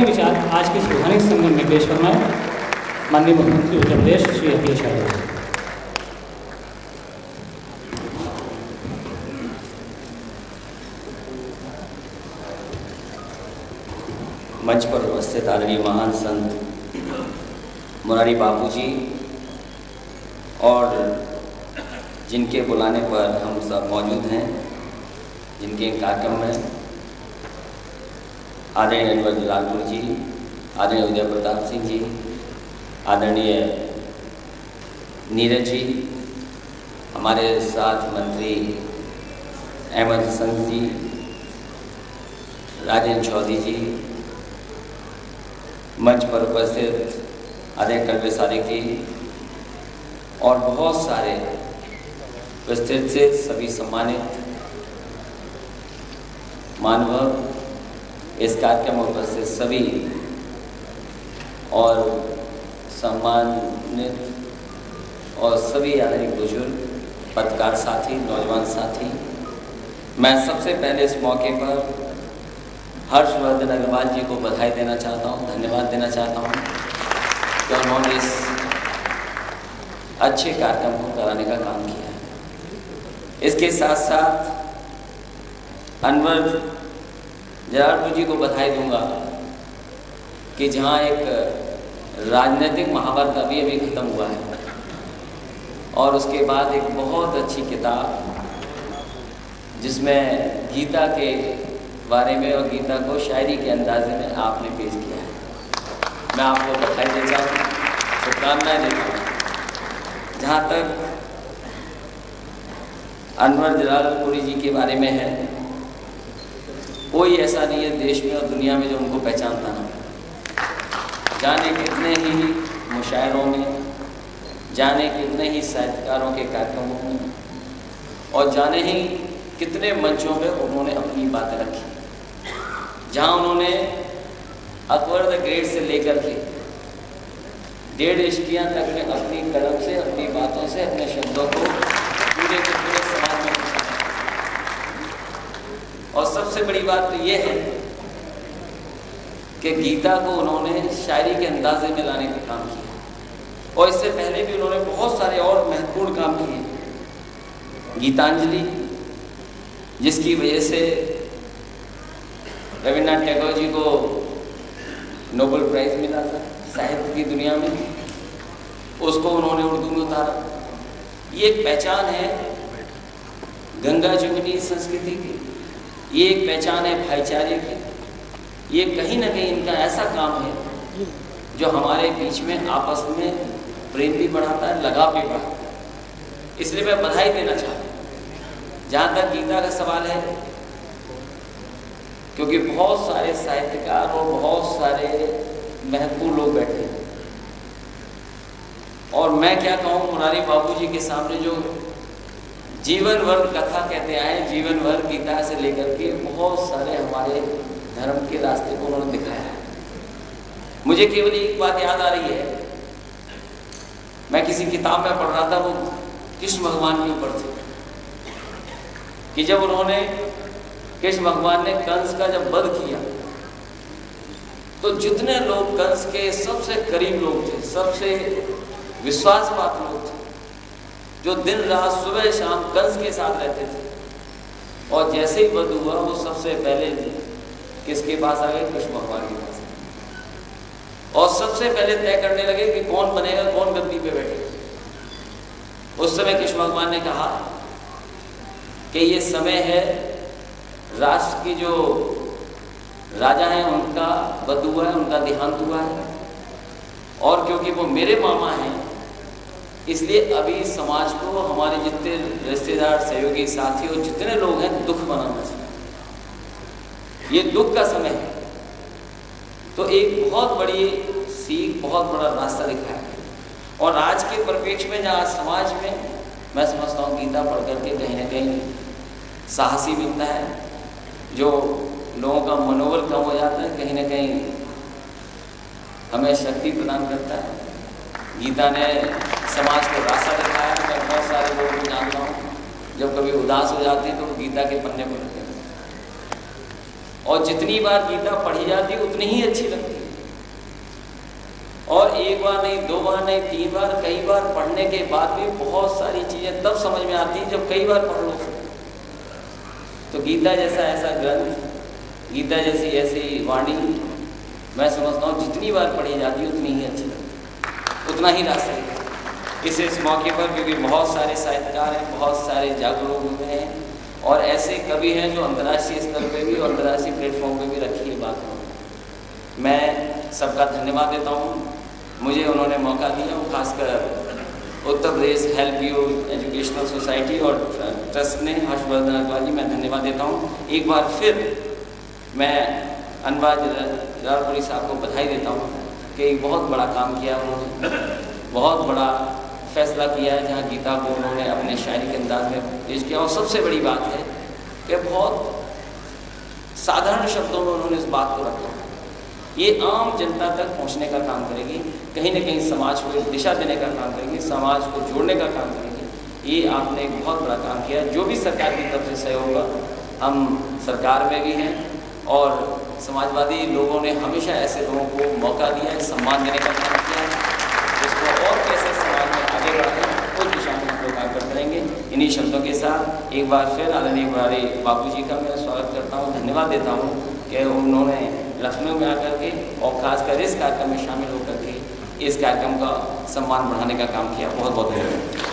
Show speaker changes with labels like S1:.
S1: विचार आज के सुहानी संगम में पेश फरमाए माननीय मुख्यमंत्री उत्तर प्रदेश श्री अखिलेश यादव।
S2: मंच पर उपस्थित आदरणीय महान संत मुरारी बापू जी और जिनके बुलाने पर हम सब मौजूद हैं, जिनके कार्यक्रम में आदरणीय अनवर जलालपुर जी, आदरणीय उदय प्रताप सिंह जी, आदरणीय नीरज जी, हमारे साथ मंत्री अहमद हसन जी, राजेंद्र चौधरी जी, मंच पर उपस्थित आदरणीय कलवे सादिक जी और बहुत सारे उपस्थित से सभी सम्मानित मानव, इस कार्यक्रम में उपस्थित सभी और सम्मानित और सभी आदरणीय बुजुर्ग, पत्रकार साथी, नौजवान साथी, मैं सबसे पहले इस मौके पर हर्षवर्धन अग्रवाल जी को बधाई देना चाहता हूँ, धन्यवाद देना चाहता हूँ कि उन्होंने इस अच्छे कार्यक्रम को कराने का काम किया है। इसके साथ साथ अनवर जलालपुर जी को बधाई दूंगा कि जहाँ एक राजनीतिक महाभारत अभी खत्म हुआ है और उसके बाद एक बहुत अच्छी किताब जिसमें गीता के बारे में और गीता को शायरी के अंदाजे में आपने पेश किया है, मैं आपको बधाई देता हूँ, शुभकामनाएं देता हूँ। जहाँ तक अनवर जलालपुरी जी के बारे में है, कोई ऐसा नहीं है देश में और दुनिया में जो उनको पहचानता ना। जाने कितने ही मुशायरों में, जाने कितने ही साहित्यकारों के कार्यक्रमों में और जाने ही कितने मंचों पे उन्होंने अपनी बातें रखी, जहाँ उन्होंने अकबर द ग्रेट से लेकर के 1.5 इश्कियाँ तक में अपनी कलम से, अपनी बातों से, अपने शब्दों को पूरे के पूरे समाज में पहुँचाया। और सबसे बड़ी बात तो ये है कि गीता को उन्होंने शायरी के अंदाजे में लाने का काम किया और इससे पहले भी उन्होंने बहुत सारे और महत्वपूर्ण काम किए। गीतांजलि, जिसकी वजह से रविन्द्रनाथ टैगोर जी को नोबेल प्राइज मिला था साहित्य की दुनिया में, उसको उन्होंने उर्दू में उतारा। ये एक पहचान है गंगा जमुनी संस्कृति की, ये एक पहचान है भाईचारे की, ये कहीं ना कहीं इनका ऐसा काम है जो हमारे बीच में आपस में प्रेम भी बढ़ाता है, लगाव भी बढ़ाता है। इसलिए मैं बधाई देना चाहता हूँ। जहाँ तक गीता का सवाल है, क्योंकि बहुत सारे साहित्यकार और बहुत सारे महत्वपूर्ण लोग बैठे हैं और मैं क्या कहूँ, मुरारी बापू जी के सामने जो जीवन भर कथा कहते आए, जीवन भर गीता से लेकर के बहुत सारे हमारे धर्म के रास्ते को उन्होंने दिखाया है। मुझे केवल एक बात याद आ रही है, मैं किसी किताब में पढ़ रहा था, वो कृष्ण भगवान के ऊपर थे कि जब उन्होंने, कृष्ण भगवान ने कंस का जब वध किया तो जितने लोग कंस के सबसे करीब लोग थे, सबसे विश्वासपात लोग थे, जो दिन रात सुबह शाम कंस के साथ रहते थे, और जैसे ही वध हुआ वो सबसे पहले किसके पास आ गए? कृष्ण भगवान के पास। और सबसे पहले तय करने लगे कि कौन बनेगा, कौन गद्दी पे बैठेगा। उस समय कृष्ण भगवान ने कहा कि ये समय है, राष्ट्र की जो राजा हैं उनका वध हुआ है, उनका देहांत हुआ है, और क्योंकि वो मेरे मामा हैं इसलिए अभी समाज को, हमारे जितने रिश्तेदार, सहयोगी, साथी और जितने लोग हैं, दुख मनाना चाहिए। ये दुख का समय है। तो एक बहुत बड़ी सीख, बहुत बड़ा रास्ता दिखाया है। और आज के परिप्रेक्ष्य में जहाँ समाज में मैं समझता हूँ गीता पढ़ करके कहीं ना कहीं साहसी मिलता है, जो लोगों का मनोबल कम हो जाता है, कहीं ना कहीं हमें शक्ति प्रदान करता है। गीता ने समाज को रास्ता दिखाया। मैं बहुत सारे लोगों को जानता हूँ, जब कभी उदास हो जाते हैं तो वो गीता के पन्ने पढ़ते हैं। और जितनी बार गीता पढ़ी जाती उतनी ही अच्छी लगती है। और एक बार नहीं, दो बार नहीं, 3 बार, कई बार पढ़ने के बाद भी बहुत सारी चीज़ें तब समझ में आती हैं जब कई बार पढ़ लो। तो गीता जैसा ऐसा ग्रंथ, गीता जैसी ऐसी वाणी, मैं समझता हूँ जितनी बार पढ़ी जाती है उतनी ही अच्छी लगती, उतना ही रास्ते। इस मौके पर क्योंकि बहुत सारे साहित्यकार हैं, बहुत सारे जागरूक हुए हैं और ऐसे कवि हैं जो अंतर्राष्ट्रीय स्तर पे भी और अंतर्राष्ट्रीय प्लेटफॉर्म पे भी रखी है बात। मैं सबका धन्यवाद देता हूँ, मुझे उन्होंने मौका दिया, और खासकर Uttar Pradesh help you educational society और ट्रस्ट ने, हर्षवर्धन अग्रवाल जी, मैं धन्यवाद देता हूँ। एक बार फिर मैं अनवाज जलालपुरी साहब को बधाई देता हूँ कि एक बहुत बड़ा काम किया उन्होंने, बहुत बड़ा फैसला किया है जहाँ गीता को उन्होंने अपने शायरी के अंदाज में पेश किया। और सबसे बड़ी बात है कि बहुत साधारण शब्दों में उन्होंने इस बात को रखा। ये आम जनता तक पहुँचने का काम करेगी, कहीं न कहीं समाज को एक दिशा देने का काम करेंगे, समाज को जोड़ने का काम करेंगे। ये आपने एक बहुत बड़ा काम किया। जो भी सरकार की तरफ से सहयोग होगा, हम सरकार में भी हैं और समाजवादी लोगों ने हमेशा ऐसे लोगों को मौका दिया है, सम्मान देने का काम किया है, जिसको और कैसे समाज में आगे बढ़ाएं उस दिशा में हम लोग काम करते रहेंगे। इन्हीं शब्दों के साथ एक बार फिर आदरणीय मुरारी बाबू जी का मैं स्वागत करता हूँ, धन्यवाद देता हूँ कि उन्होंने लखनऊ में आकर के और खासकर इस कार्यक्रम में शामिल होकर के इस कार्यक्रम का सम्मान बढ़ाने का काम किया। बहुत बहुत धन्यवाद।